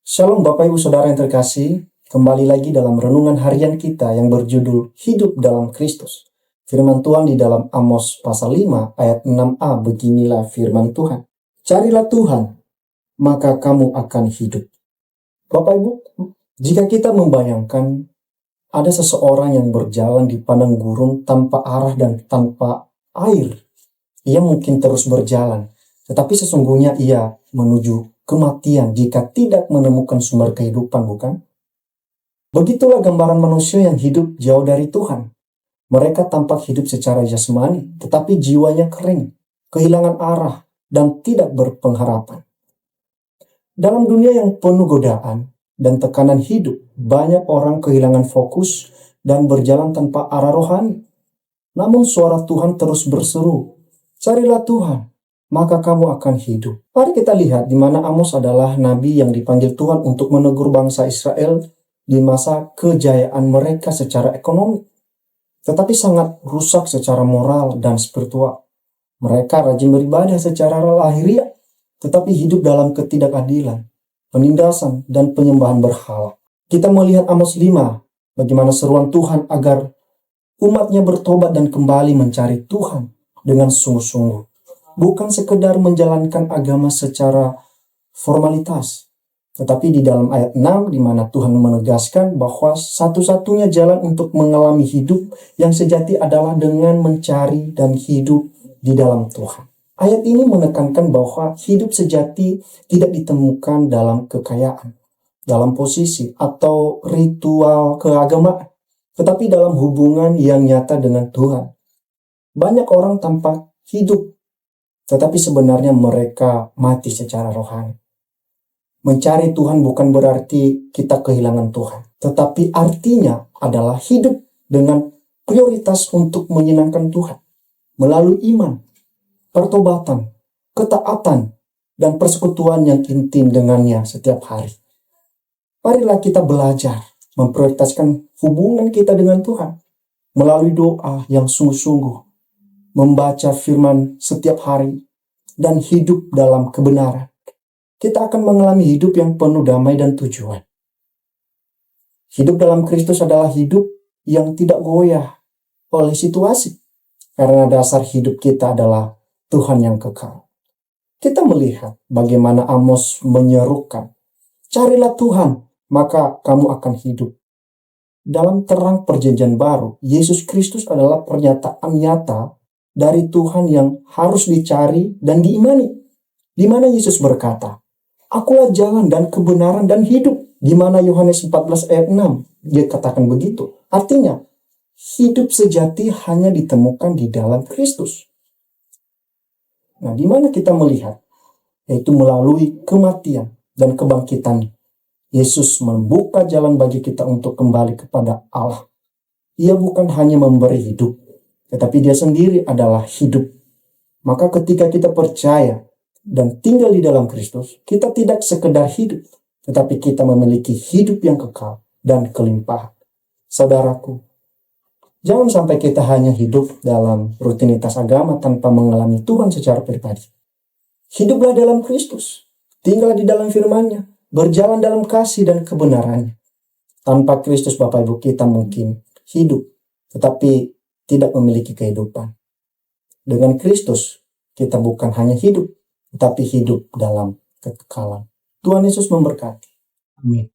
Shalom Bapak Ibu Saudara yang terkasih, kembali lagi dalam renungan harian kita yang berjudul Hidup dalam Kristus. Firman Tuhan di dalam Amos pasal 5 ayat 6a, beginilah firman Tuhan. Carilah Tuhan, maka kamu akan hidup. Bapak Ibu, jika kita membayangkan ada seseorang yang berjalan di padang gurun tanpa arah dan tanpa air, ia mungkin terus berjalan, tetapi sesungguhnya ia menuju kematian jika tidak menemukan sumber kehidupan, bukan? Begitulah gambaran manusia yang hidup jauh dari Tuhan. Mereka tampak hidup secara jasmani, tetapi jiwanya kering, kehilangan arah, dan tidak berpengharapan. Dalam dunia yang penuh godaan dan tekanan hidup, banyak orang kehilangan fokus dan berjalan tanpa arah rohani. Namun suara Tuhan terus berseru, "Carilah Tuhan, maka kamu akan hidup." Mari kita lihat di mana Amos adalah nabi yang dipanggil Tuhan untuk menegur bangsa Israel di masa kejayaan mereka secara ekonomi, tetapi sangat rusak secara moral dan spiritual. Mereka rajin beribadah secara lahiriah, tetapi hidup dalam ketidakadilan, penindasan, dan penyembahan berhala. Kita melihat Amos 5, bagaimana seruan Tuhan agar umatnya bertobat dan kembali mencari Tuhan dengan sungguh-sungguh. Bukan sekedar menjalankan agama secara formalitas, tetapi di dalam ayat 6 di mana Tuhan menegaskan bahwa satu-satunya jalan untuk mengalami hidup yang sejati adalah dengan mencari dan hidup di dalam Tuhan. Ayat ini menekankan bahwa hidup sejati tidak ditemukan dalam kekayaan, dalam posisi atau ritual keagamaan, tetapi dalam hubungan yang nyata dengan Tuhan. Banyak orang tampak hidup, tetapi sebenarnya mereka mati secara rohani. Mencari Tuhan bukan berarti kita kehilangan Tuhan, tetapi artinya adalah hidup dengan prioritas untuk menyenangkan Tuhan melalui iman, pertobatan, ketaatan, dan persekutuan yang intim dengannya setiap hari. Marilah kita belajar memprioritaskan hubungan kita dengan Tuhan melalui doa yang sungguh-sungguh, membaca firman setiap hari, dan hidup dalam kebenaran. Kita akan mengalami hidup yang penuh damai dan tujuan. Hidup dalam Kristus adalah hidup yang tidak goyah oleh situasi, karena dasar hidup kita adalah Tuhan yang kekal. Kita melihat bagaimana Amos menyerukan, "Carilah Tuhan, maka kamu akan hidup." Dalam terang perjanjian baru, Yesus Kristus adalah pernyataan nyata dari Tuhan yang harus dicari dan diimani. Di mana Yesus berkata, "Akulah jalan dan kebenaran dan hidup." Di mana Yohanes 14 ayat 6, dia katakan begitu. Artinya, hidup sejati hanya ditemukan di dalam Kristus. Nah, di mana kita melihat? Yaitu melalui kematian dan kebangkitan. Yesus membuka jalan bagi kita untuk kembali kepada Allah. Ia bukan hanya memberi hidup, tetapi dia sendiri adalah hidup. Maka ketika kita percaya dan tinggal di dalam Kristus, kita tidak sekedar hidup, tetapi kita memiliki hidup yang kekal dan kelimpahan. Saudaraku, jangan sampai kita hanya hidup dalam rutinitas agama tanpa mengalami Tuhan secara pribadi. Hiduplah dalam Kristus, tinggal di dalam firman-Nya, berjalan dalam kasih dan kebenarannya. Tanpa Kristus, Bapak Ibu, kita mungkin hidup, tetapi tidak memiliki kehidupan. Dengan Kristus, kita bukan hanya hidup, tetapi hidup dalam kekekalan. Tuhan Yesus memberkati. Amin.